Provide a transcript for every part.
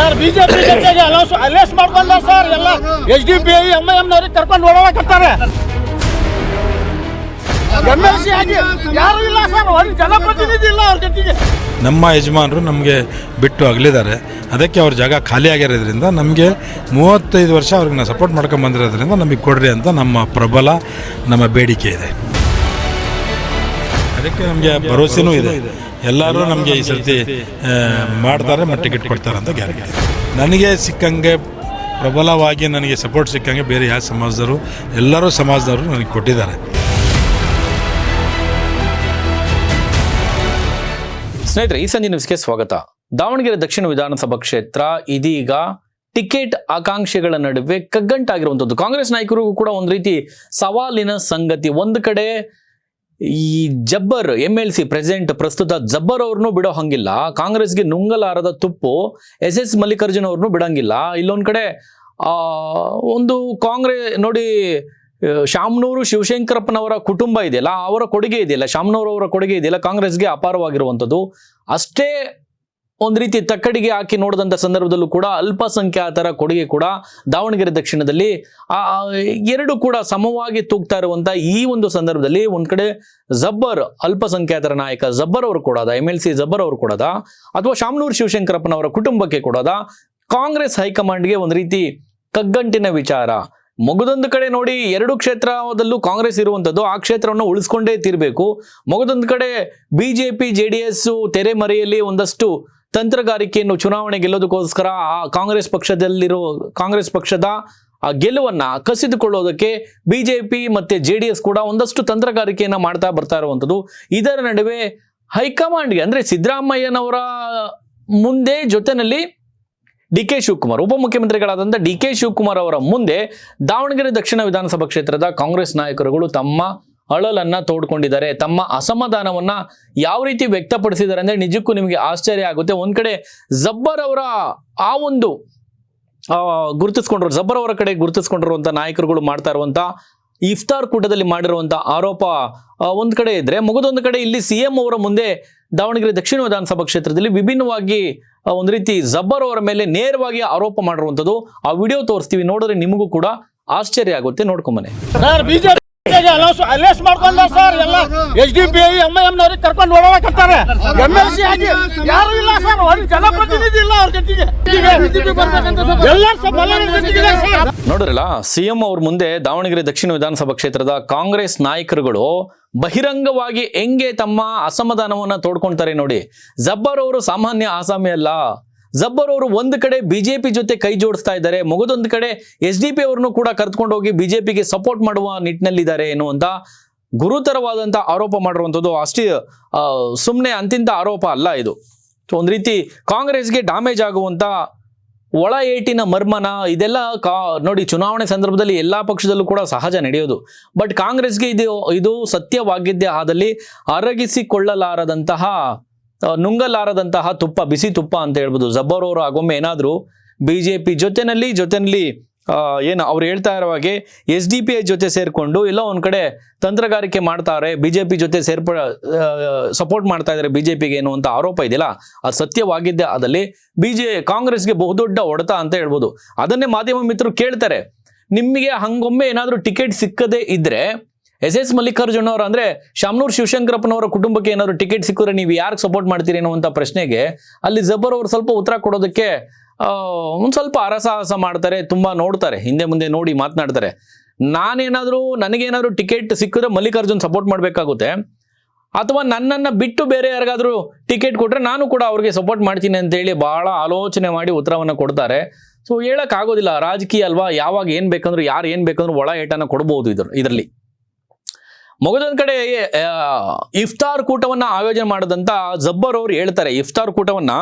Sir BJP ಜೊತೆಗೆ Allianz ಮಾಡ್ಕೊಂಡ sir ಎಲ್ಲ SDPI MIM ನವರಿಗೆ ಕರ್ಕೊಂಡು ಓಡಾಡಕತ್ತಾರೆ. MLC ಆಗಿ ಯಾರು ಇಲ್ಲ ಸರ್, ಒಂದು ಜನಪ್ರತಿನಿಧಿ ಇಲ್ಲ ಅವ್ರ ಜೊತೆಗೆ. ನಮ್ಮ ಯಜಮಾನರು ನಮಗೆ ಬಿಟ್ಟು ಅಗಲಿದ್ದಾರೆ, ಅದಕ್ಕೆ ಅವ್ರ ಜಾಗ ಖಾಲಿ ಆಗಿರೋದ್ರಿಂದ ನಮಗೆ 35 ವರ್ಷ ಅವ್ರಿಗೆ ನಾವು ಸಪೋರ್ಟ್ ಮಾಡ್ಕೊಂಡು ಬಂದಿರೋದ್ರಿಂದ ನಮಗೆ ಕೊಡ್ರಿ ಅಂತ ನಮ್ಮ ಪ್ರಬಲ ನಮ್ಮ ಬೇಡಿಕೆ ಇದೆ. ಅದಕ್ಕೆ ನಮಗೆ ಭರವಸೆನೂ ಇದೆ, ಎಲ್ಲರೂ ನಮಗೆ ಈ ಸರ್ತಿ ಮಾಡ್ತಾರೆ ಮತ್ತು ಟಿಕೆಟ್ ಕೊಡ್ತಾರೆ ಅಂತ ಗ್ಯಾರಂಟಿ. ನನಗೆ ಸಿಕ್ಕಂಗೆ ಪ್ರಬಲವಾಗಿ ನನಗೆ ಸಪೋರ್ಟ್ ಸಿಕ್ಕಂಗೆ ಬೇರೆ ಯಾವ ಸಮಾಜದವರು ಎಲ್ಲರೂ ಸಮಾಜದವರು ನನಗೆ ಕೊಟ್ಟಿದ್ದಾರೆ. ಸ್ನೇಹಿತರೆ, ಈ ಸಂಜೆ ನ್ಯೂಸ್ಗೆ ಸ್ವಾಗತ. ದಾವಣಗೆರೆ ದಕ್ಷಿಣ ವಿಧಾನಸಭಾ ಕ್ಷೇತ್ರ ಇದೀಗ ಟಿಕೆಟ್ ಆಕಾಂಕ್ಷಿಗಳ ನಡುವೆ ಕಗ್ಗಂಟಾಗಿರುವಂಥದ್ದು. ಕಾಂಗ್ರೆಸ್ ನಾಯಕರಿಗೂ ಕೂಡ ಒಂದು ರೀತಿ ಸವಾಲಿನ ಸಂಗತಿ. ಒಂದು ಕಡೆ ಈ ಜಬ್ಬರ್ MLC ಪ್ರೆಸಿಡೆಂಟ್ ಪ್ರಸ್ತುತ ಜಬ್ಬರ್ ಅವ್ರನ್ನೂ ಬಿಡೋ ಹಂಗಿಲ್ಲ, ಕಾಂಗ್ರೆಸ್ಗೆ ನುಂಗಲಾರದ ತುಪ್ಪು SS ಮಲ್ಲಿಕಾರ್ಜುನ್ ಅವ್ರನ್ನೂ ಬಿಡಂಗಿಲ್ಲ. ಇಲ್ಲೊಂದು ಕಡೆ ಒಂದು ಕಾಂಗ್ರೆಸ್ ನೋಡಿ, ಶಾಮನೂರು ಶಿವಶಂಕರಪ್ಪನವರ ಕುಟುಂಬ ಇದೆಯಲ್ಲ, ಅವರ ಕೊಡುಗೆ ಇದೆಯಲ್ಲ, ಶಾಮನೂರು ಅವರ ಕೊಡುಗೆ ಇದೆಯಲ್ಲ, ಕಾಂಗ್ರೆಸ್ಗೆ ಅಪಾರವಾಗಿರುವಂಥದ್ದು. ಅಷ್ಟೇ ಒಂದು ರೀತಿ ತಕ್ಕಡಿಗೆ ಹಾಕಿ ನೋಡಿದಂಥ ಸಂದರ್ಭದಲ್ಲೂ ಕೂಡ ಅಲ್ಪಸಂಖ್ಯಾತರ ಕೊಡುಗೆ ಕೂಡ ದಾವಣಗೆರೆ ದಕ್ಷಿಣದಲ್ಲಿ ಎರಡು ಕೂಡ ಸಮವಾಗಿ ತೂಗ್ತಾ ಇರುವಂಥ ಈ ಒಂದು ಸಂದರ್ಭದಲ್ಲಿ ಒಂದು ಕಡೆ ಜಬ್ಬರ್ ಅಲ್ಪಸಂಖ್ಯಾತರ ನಾಯಕ ಜಬ್ಬರ್ ಅವರು ಕೊಡೋದ, MLC ಜಬ್ಬರ್ ಅವರು ಕೊಡೋದ, ಅಥವಾ ಶಾಮನೂರು ಶಿವಶಂಕರಪ್ಪನವರ ಕುಟುಂಬಕ್ಕೆ ಕೊಡೋದ, ಕಾಂಗ್ರೆಸ್ ಹೈಕಮಾಂಡ್ಗೆ ಒಂದು ರೀತಿ ಕಗ್ಗಂಟಿನ ವಿಚಾರ. ಮಗದೊಂದು ಕಡೆ ನೋಡಿ, ಎರಡು ಕ್ಷೇತ್ರದಲ್ಲೂ ಕಾಂಗ್ರೆಸ್ ಇರುವಂಥದ್ದು, ಆ ಕ್ಷೇತ್ರವನ್ನು ಉಳಿಸ್ಕೊಂಡೇ ತೀರಬೇಕು. ಮಗದೊಂದು ಕಡೆ BJP JDS ತೆರೆಮರೆಯಲ್ಲಿ ಒಂದಷ್ಟು ತಂತ್ರಗಾರಿಕೆಯನ್ನು ಚುನಾವಣೆ ಗೆಲ್ಲೋದಕ್ಕೋಸ್ಕರ ಆ ಕಾಂಗ್ರೆಸ್ ಪಕ್ಷದ ಗೆಲುವನ್ನ ಕಸಿದುಕೊಳ್ಳೋದಕ್ಕೆ BJP ಮತ್ತೆ JDS ಕೂಡ ಒಂದಷ್ಟು ತಂತ್ರಗಾರಿಕೆಯನ್ನ ಮಾಡ್ತಾ ಬರ್ತಾ ಇರುವಂಥದ್ದು. ಇದರ ನಡುವೆ ಹೈಕಮಾಂಡ್ಗೆ ಅಂದ್ರೆ ಸಿದ್ದರಾಮಯ್ಯನವರ ಮುಂದೆ ಜೊತೆನಲ್ಲಿ DK ಶಿವಕುಮಾರ್, ಉಪಮುಖ್ಯಮಂತ್ರಿಗಳಾದಂಥ DK ಶಿವಕುಮಾರ್ ಅವರ ಮುಂದೆ ದಾವಣಗೆರೆ ದಕ್ಷಿಣ ವಿಧಾನಸಭಾ ಕ್ಷೇತ್ರದ ಕಾಂಗ್ರೆಸ್ ನಾಯಕರುಗಳು ತಮ್ಮ ಅಳಲನ್ನ ತೋಡ್ಕೊಂಡಿದ್ದಾರೆ. ತಮ್ಮ ಅಸಮಾಧಾನವನ್ನ ಯಾವ ರೀತಿ ವ್ಯಕ್ತಪಡಿಸಿದ್ದಾರೆ ಅಂದ್ರೆ ನಿಜಕ್ಕೂ ನಿಮಗೆ ಆಶ್ಚರ್ಯ ಆಗುತ್ತೆ. ಒಂದ್ ಕಡೆ ಜಬ್ಬರ್ ಅವರ ಆ ಒಂದು ಜಬ್ಬರ್ ಅವರ ಕಡೆ ಗುರುತಿಸ್ಕೊಂಡಿರುವಂತ ನಾಯಕರುಗಳು ಮಾಡ್ತಾ ಇರುವಂತ ಇಫ್ತಾರ್ ಕೂಟದಲ್ಲಿ ಮಾಡಿರುವಂತ ಆರೋಪ ಒಂದ್ ಕಡೆ ಇದ್ರೆ, ಮಗದೊಂದು ಕಡೆ ಇಲ್ಲಿ CM ಅವರ ಮುಂದೆ ದಾವಣಗೆರೆ ದಕ್ಷಿಣ ವಿಧಾನಸಭಾ ಕ್ಷೇತ್ರದಲ್ಲಿ ವಿಭಿನ್ನವಾಗಿ ಒಂದು ರೀತಿ ಜಬ್ಬರ್ ಅವರ ಮೇಲೆ ನೇರವಾಗಿ ಆರೋಪ ಮಾಡಿರುವಂಥದ್ದು. ಆ ವಿಡಿಯೋ ತೋರಿಸ್ತೀವಿ, ನೋಡಿದ್ರೆ ನಿಮಗೂ ಕೂಡ ಆಶ್ಚರ್ಯ ಆಗುತ್ತೆ. ನೋಡ್ಕೊಂಬನ್ನಿ. ಸರ್ ಬಿಜೆಪಿ ಅಲೈನ್ಸ್ ಮಾಡ್ಕೊಂಡ ಸರ್ ಎಲ್ಲ SDPI MIM ನವರಿಗೆ ಕರ್ಕೊಂಡು ಓಡಾಡಕತ್ತಾರೆ. MLC ಆಗಿ ಯಾರು ಇಲ್ಲ ಸರ್, ಒಂದು ಜನಪ್ರತಿನಿಧಿ ಇಲ್ಲ ಅವ್ರ ಜೊತೆಗೆ. ನೋಡ್ರಲ್ಲ, CM ಅವ್ರ ಮುಂದೆ ದಾವಣಗೆರೆ ದಕ್ಷಿಣ ವಿಧಾನಸಭಾ ಕ್ಷೇತ್ರದ ಕಾಂಗ್ರೆಸ್ ನಾಯಕರುಗಳು ಬಹಿರಂಗವಾಗಿ ಹೆಂಗೆ ತಮ್ಮ ಅಸಮಾಧಾನವನ್ನ ತೋಡ್ಕೊಳ್ತಾರೆ ನೋಡಿ. ಜಬ್ಬರ್ ಅವರು ಸಾಮಾನ್ಯ ಆಸಾಮಿ ಅಲ್ಲ. ಜಬ್ಬರ್ ಅವರು ಒಂದು ಕಡೆ BJP ಜೊತೆ ಕೈ ಜೋಡಿಸ್ತಾ ಇದ್ದಾರೆ, ಮಗದೊಂದು ಕಡೆ SDP ಅವ್ರನ್ನು ಕೂಡ ಕರೆದುಕೊಂಡು ಹೋಗಿ BJPಗೆ ಸಪೋರ್ಟ್ ಮಾಡುವ ನಿಟ್ಟಿನಲ್ಲಿದ್ದಾರೆ ಎನ್ನುವಂತ ಗುರುತರವಾದಂತ ಆರೋಪ ಮಾಡಿರುವಂಥದ್ದು. ಅಷ್ಟೇ ಸುಮ್ಮನೆ ಅಂತಿಂತ ಆರೋಪ ಅಲ್ಲ ಇದು. ಒಂದು ರೀತಿ ಕಾಂಗ್ರೆಸ್ಗೆ ಡ್ಯಾಮೇಜ್ ಆಗುವಂತ ಒಳ ಏಟಿನ ಮರ್ಮನ ಇದೆಲ್ಲ ನೋಡಿ, ಚುನಾವಣೆ ಸಂದರ್ಭದಲ್ಲಿ ಎಲ್ಲಾ ಪಕ್ಷದಲ್ಲೂ ಕೂಡ ಸಹಜ ನಡೆಯೋದು. ಬಟ್ ಕಾಂಗ್ರೆಸ್ಗೆ ಇದು ಸತ್ಯವಾಗಿದ್ದೇ ಆದಲ್ಲಿ ಅರಗಿಸಿಕೊಳ್ಳಲಾರದಂತಹ ನುಂಗಲಾರದಂತಹ ತುಪ್ಪ, ಬಿಸಿ ತುಪ್ಪ ಅಂತ ಹೇಳ್ಬೋದು. ಜಬ್ಬರ್ ಅವರು ಆಗೊಮ್ಮೆ ಏನಾದ್ರು BJP ಜೊತೆನಲ್ಲಿ ಏನು ಅವ್ರು ಹೇಳ್ತಾ ಇರೋ ಹಾಗೆ SDPI ಜೊತೆ ಸೇರ್ಕೊಂಡು ಇಲ್ಲ ಒಂದ್ ಕಡೆ ತಂತ್ರಗಾರಿಕೆ ಮಾಡ್ತಾರೆ, BJP ಜೊತೆ ಸಪೋರ್ಟ್ ಮಾಡ್ತಾ ಇದ್ದಾರೆ BJPಗೆ ಎನ್ನುವಂತ ಆರೋಪ ಇದೆಯಲ್ಲ, ಅದು ಸತ್ಯವಾಗಿದ್ದೇ ಆದಲ್ಲಿ ಕಾಂಗ್ರೆಸ್ಗೆ ಬಹುದೊಡ್ಡ ಹೊಡೆತ ಅಂತ ಹೇಳ್ಬೋದು. ಅದನ್ನೇ ಮಾಧ್ಯಮ ಮಿತ್ರರು ಕೇಳ್ತಾರೆ, ನಿಮಗೆ ಹಂಗೊಮ್ಮೆ ಏನಾದ್ರೂ ಟಿಕೆಟ್ ಸಿಕ್ಕದೇ ಇದ್ರೆ SS ಮಲ್ಲಿಕಾರ್ಜುನ್ ಅವರು ಅಂದ್ರೆ ಶಾಮನೂರು ಶಿವಶಂಕರಪ್ಪನವರ ಕುಟುಂಬಕ್ಕೆ ಏನಾದ್ರು ಟಿಕೆಟ್ ಸಿಕ್ಕಿದ್ರೆ ನೀವು ಯಾರಿಗೆ ಸಪೋರ್ಟ್ ಮಾಡ್ತೀರಿ ಅನ್ನುವಂಥ ಪ್ರಶ್ನೆಗೆ ಅಲ್ಲಿ ಜಬ್ಬರ್ ಅವರು ಸ್ವಲ್ಪ ಉತ್ತರ ಕೊಡೋದಕ್ಕೆ ಒಂದ್ ಸ್ವಲ್ಪ ಅರಸಾಹಸ ಮಾಡ್ತಾರೆ, ತುಂಬಾ ನೋಡ್ತಾರೆ, ಹಿಂದೆ ಮುಂದೆ ನೋಡಿ ಮಾತನಾಡ್ತಾರೆ. ನನಗೇನಾದ್ರೂ ಟಿಕೆಟ್ ಸಿಕ್ಕಿದ್ರೆ ಮಲ್ಲಿಕಾರ್ಜುನ್ ಸಪೋರ್ಟ್ ಮಾಡ್ಬೇಕಾಗುತ್ತೆ, ಅಥವಾ ನನ್ನನ್ನು ಬಿಟ್ಟು ಬೇರೆ ಯಾರಿಗಾದ್ರೂ ಟಿಕೆಟ್ ಕೊಟ್ರೆ ನಾನು ಕೂಡ ಅವ್ರಿಗೆ ಸಪೋರ್ಟ್ ಮಾಡ್ತೀನಿ ಅಂತ ಹೇಳಿ ಬಹಳ ಆಲೋಚನೆ ಮಾಡಿ ಉತ್ತರವನ್ನ ಕೊಡ್ತಾರೆ. ಸೊ ಹೇಳಕ್ ಆಗೋದಿಲ್ಲ, ರಾಜಕೀಯ ಅಲ್ವಾ, ಯಾವಾಗ ಏನ್ ಬೇಕಂದ್ರು ಯಾರು ಏನ್ ಬೇಕಂದ್ರು ಒಳ ಏಟನ್ನ ಕೊಡಬಹುದು ಇದರಲ್ಲಿ. ಮಗದೊಂದು ಕಡೆ ಇಫ್ತಾರ್ ಕೂಟವನ್ನ ಆಯೋಜನೆ ಮಾಡದಂತ ಜಬ್ಬರ್ ಅವರು ಹೇಳ್ತಾರೆ, ಇಫ್ತಾರ್ ಕೂಟವನ್ನ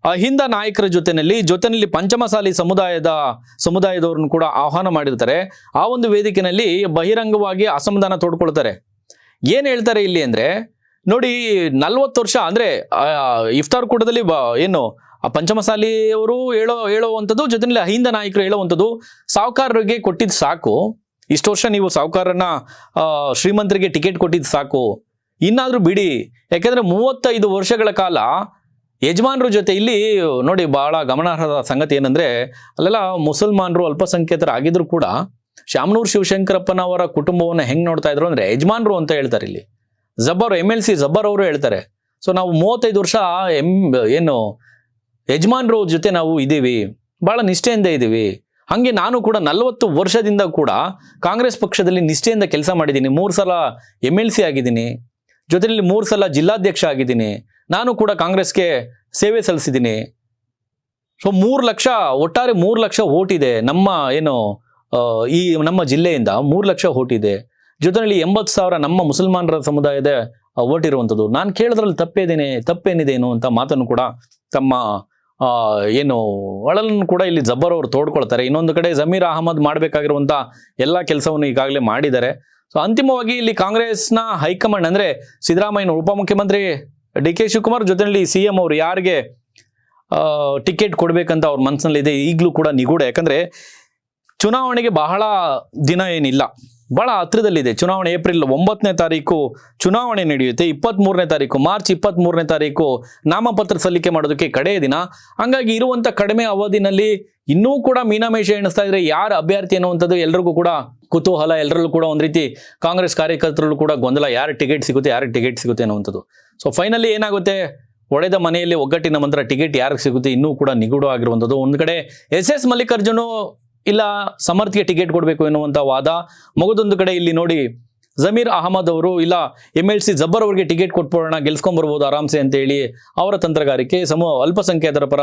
ಅಹಿಂದ ನಾಯಕರ ಜೊತೆನಲ್ಲಿ ಪಂಚಮಸಾಲಿ ಸಮುದಾಯದವ್ರನ್ನು ಕೂಡ ಆಹ್ವಾನ ಮಾಡಿರ್ತಾರೆ. ಆ ಒಂದು ವೇದಿಕೆಯಲ್ಲಿ ಬಹಿರಂಗವಾಗಿ ಅಸಮಾಧಾನ ತೋಡ್ಕೊಳ್ತಾರೆ. ಏನ್ ಹೇಳ್ತಾರೆ ಇಲ್ಲಿ ಅಂದ್ರೆ ನೋಡಿ, 40 ವರ್ಷ ಅಂದ್ರೆ ಇಫ್ತಾರ್ ಕೂಟದಲ್ಲಿ ಏನು ಪಂಚಮಸಾಲಿ ಅವರು ಹೇಳುವಂಥದ್ದು, ಜೊತೆಯಲ್ಲಿ ಅಹಿಂದ ನಾಯಕರು ಹೇಳುವಂಥದ್ದು, ಸಾಹುಕಾರರಿಗೆ ಕೊಟ್ಟಿದ್ದು ಸಾಕು, ಇಷ್ಟು ವರ್ಷ ನೀವು ಸಾಹುಕಾರನ್ನ ಶ್ರೀಮಂತರಿಗೆ ಟಿಕೆಟ್ ಕೊಟ್ಟಿದ್ದು ಸಾಕು, ಇನ್ನಾದ್ರೂ ಬಿಡಿ. ಯಾಕೆಂದ್ರೆ 35 ವರ್ಷಗಳ ಕಾಲ ಯಜಮಾನ್ರ ಜೊತೆ ಇಲ್ಲಿ ನೋಡಿ ಬಹಳ ಗಮನಾರ್ಹದ ಸಂಗತಿ ಏನಂದ್ರೆ ಅಲ್ಲೆಲ್ಲ ಮುಸಲ್ಮಾನರು ಅಲ್ಪಸಂಖ್ಯಾತರು ಆಗಿದ್ರು ಕೂಡ ಶಾಮನೂರು ಶಿವಶಂಕರಪ್ಪನವರ ಕುಟುಂಬವನ್ನು ಹೆಂಗ್ ನೋಡ್ತಾ ಇದ್ರು ಅಂದ್ರೆ ಯಜಮಾನ್ರು ಅಂತ ಹೇಳ್ತಾರೆ ಇಲ್ಲಿ. ಜಬ್ಬರ್ MLC ಜಬ್ಬರ್ ಅವರು ಹೇಳ್ತಾರೆ. ಸೊ ನಾವು 35 ವರ್ಷ ಏನು ಯಜಮಾನ್ರ ಜೊತೆ ನಾವು ಇದ್ದೀವಿ, ಬಹಳ ನಿಷ್ಠೆಯಿಂದ ಇದ್ದೀವಿ. ಹಾಗೆ ನಾನು ಕೂಡ 40 ವರ್ಷದಿಂದ ಕೂಡ ಕಾಂಗ್ರೆಸ್ ಪಕ್ಷದಲ್ಲಿ ನಿಷ್ಠೆಯಿಂದ ಕೆಲಸ ಮಾಡಿದ್ದೀನಿ. 3 ಸಲ MLC ಆಗಿದ್ದೀನಿ, ಜೊತೆಯಲ್ಲಿ 3 ಸಲ ಜಿಲ್ಲಾಧ್ಯಕ್ಷ ಆಗಿದ್ದೀನಿ. ನಾನು ಕೂಡ ಕಾಂಗ್ರೆಸ್ಗೆ ಸೇವೆ ಸಲ್ಲಿಸಿದ್ದೀನಿ. ಸೊ 3 ಲಕ್ಷ ಒಟ್ಟಾರೆ 3 ಲಕ್ಷ ಓಟ್ ಇದೆ ನಮ್ಮ ಏನು ಈ ನಮ್ಮ ಜಿಲ್ಲೆಯಿಂದ 3 ಲಕ್ಷ ಓಟ್ ಇದೆ. ಜೊತೆಯಲ್ಲಿ 80,000 ನಮ್ಮ ಮುಸಲ್ಮಾನರ ಸಮುದಾಯದ ಓಟ್ ಇರುವಂಥದ್ದು. ನಾನು ಕೇಳೋದ್ರಲ್ಲಿ ತಪ್ಪೇನಿದೆ ಏನು ಅಂತ ಮಾತನ್ನು ಕೂಡ ತಮ್ಮ ಏನು ಒಳಲನ್ನು ಕೂಡ ಇಲ್ಲಿ ಜಬ್ಬರ್ ಅವರು ತೋಡ್ಕೊಳ್ತಾರೆ. ಇನ್ನೊಂದು ಕಡೆ ಜಮೀರ್ ಅಹಮದ್ ಮಾಡಬೇಕಾಗಿರುವಂಥ ಎಲ್ಲ ಕೆಲಸವನ್ನು ಈಗಾಗಲೇ ಮಾಡಿದ್ದಾರೆ. ಸೊ ಅಂತಿಮವಾಗಿ ಇಲ್ಲಿ ಕಾಂಗ್ರೆಸ್ನ ಹೈಕಮಾಂಡ್ ಅಂದರೆ ಸಿದ್ದರಾಮಯ್ಯ ಉಪಮುಖ್ಯಮಂತ್ರಿ DK ಶಿವಕುಮಾರ್ ಜೊತೆಯಲ್ಲಿ CM ಅವರು ಯಾರಿಗೆ ಟಿಕೆಟ್ ಕೊಡಬೇಕಂತ ಅವ್ರ ಮನಸ್ಸಿನಲ್ಲಿದೆ ಈಗಲೂ ಕೂಡ ನಿಗೂಢ. ಯಾಕಂದರೆ ಚುನಾವಣೆಗೆ ಬಹಳ ದಿನ ಏನಿಲ್ಲ, ಬಹಳ ಹತ್ತಿರದಲ್ಲಿದೆ. ಚುನಾವಣೆ ಏಪ್ರಿಲ್ 9ನೇ ತಾರೀಕು ಚುನಾವಣೆ ನಡೆಯುತ್ತೆ. 23ನೇ ತಾರೀಕು ಮಾರ್ಚ್ 23ನೇ ತಾರೀಕು ನಾಮಪತ್ರ ಸಲ್ಲಿಕೆ ಮಾಡೋದಕ್ಕೆ ಕಡೆಯ ದಿನ. ಹಂಗಾಗಿ ಇರುವಂಥ ಕಡಿಮೆ ಅವಧಿನಲ್ಲಿ ಇನ್ನೂ ಕೂಡ ಮೀನಾಮೇಷ ಎಣಿಸ್ತಾ ಇದ್ರೆ ಯಾರು ಅಭ್ಯರ್ಥಿ ಅನ್ನುವಂಥದ್ದು ಎಲ್ರಿಗೂ ಕೂಡ ಕುತೂಹಲ, ಎಲ್ಲರಲ್ಲೂ ಕೂಡ ಒಂದು ರೀತಿ ಕಾಂಗ್ರೆಸ್ ಕಾರ್ಯಕರ್ತರಲ್ಲೂ ಕೂಡ ಗೊಂದಲ, ಯಾರು ಟಿಕೆಟ್ ಸಿಗುತ್ತೆ ಅನ್ನುವಂಥದ್ದು. ಸೊ ಫೈನಲಿ ಏನಾಗುತ್ತೆ, ಒಡೆದ ಮನೆಯಲ್ಲಿ ಒಗ್ಗಟ್ಟಿನ ಮಂತ್ರ, ಟಿಕೆಟ್ ಯಾರಿಗೆ ಸಿಗುತ್ತೆ ಇನ್ನೂ ಕೂಡ ನಿಗೂಢ ಆಗಿರುವಂಥದ್ದು. ಒಂದು ಕಡೆ SS ಮಲ್ಲಿಕಾರ್ಜುನ ಇಲ್ಲ ಸಮರ್ಥ್ಗೆ ಟಿಕೆಟ್ ಕೊಡಬೇಕು ಎನ್ನುವಂಥ ವಾದ, ಮಗದೊಂದು ಕಡೆ ಇಲ್ಲಿ ನೋಡಿ ಜಮೀರ್ ಅಹಮದ್ ಅವರು ಇಲ್ಲ MLC ಜಬ್ಬರ್ ಅವರಿಗೆ ಟಿಕೆಟ್ ಕೊಟ್ಬಿಡೋಣ, ಗೆಲ್ಸ್ಕೊಂಡ್ಬರ್ಬೋದು ಆರಾಮ್ಸೆ ಅಂತ ಹೇಳಿ ಅವರ ತಂತ್ರಗಾರಿಕೆ. ಅಲ್ಪಸಂಖ್ಯಾತರ ಪರ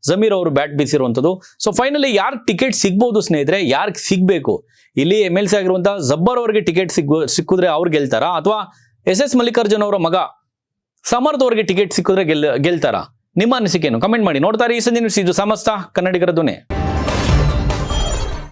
ಜಮೀರ್ ಅವರು ಬ್ಯಾಟ್ ಬೀಸಿರುವಂಥದ್ದು. ಸೊ ಫೈನಲಿ ಯಾರು ಟಿಕೆಟ್ ಸಿಗ್ಬೋದು ಸ್ನೇಹಿತರೆ, ಯಾರಿಗೆ ಸಿಗಬೇಕು ಇಲ್ಲಿ MLC ಆಗಿರುವಂಥ ಜಬ್ಬರ್ ಅವರಿಗೆ ಟಿಕೆಟ್ ಸಿಕ್ಕಿದ್ರೆ ಅವ್ರು ಗೆಲ್ತಾರಾ, ಅಥವಾ SS ಮಲ್ಲಿಕಾರ್ಜುನ್ ಅವರ ಮಗ ಸಮರ್ಥ್ ಅವರಿಗೆ ಟಿಕೆಟ್ ಸಿಕ್ಕಿದ್ರೆ ಗೆಲ್ತಾರಾ? ನಿಮ್ಮ ಅನಿಸಿಕೆಯನ್ನು ಕಮೆಂಟ್ ಮಾಡಿ. ನೋಡ್ತಾರೆ ಈ ಸಂಜೆ ನ್ಯೂಸ್, ಇದು ಸಮಸ್ತ ಕನ್ನಡಿಗರ ಧ್ವನಿ.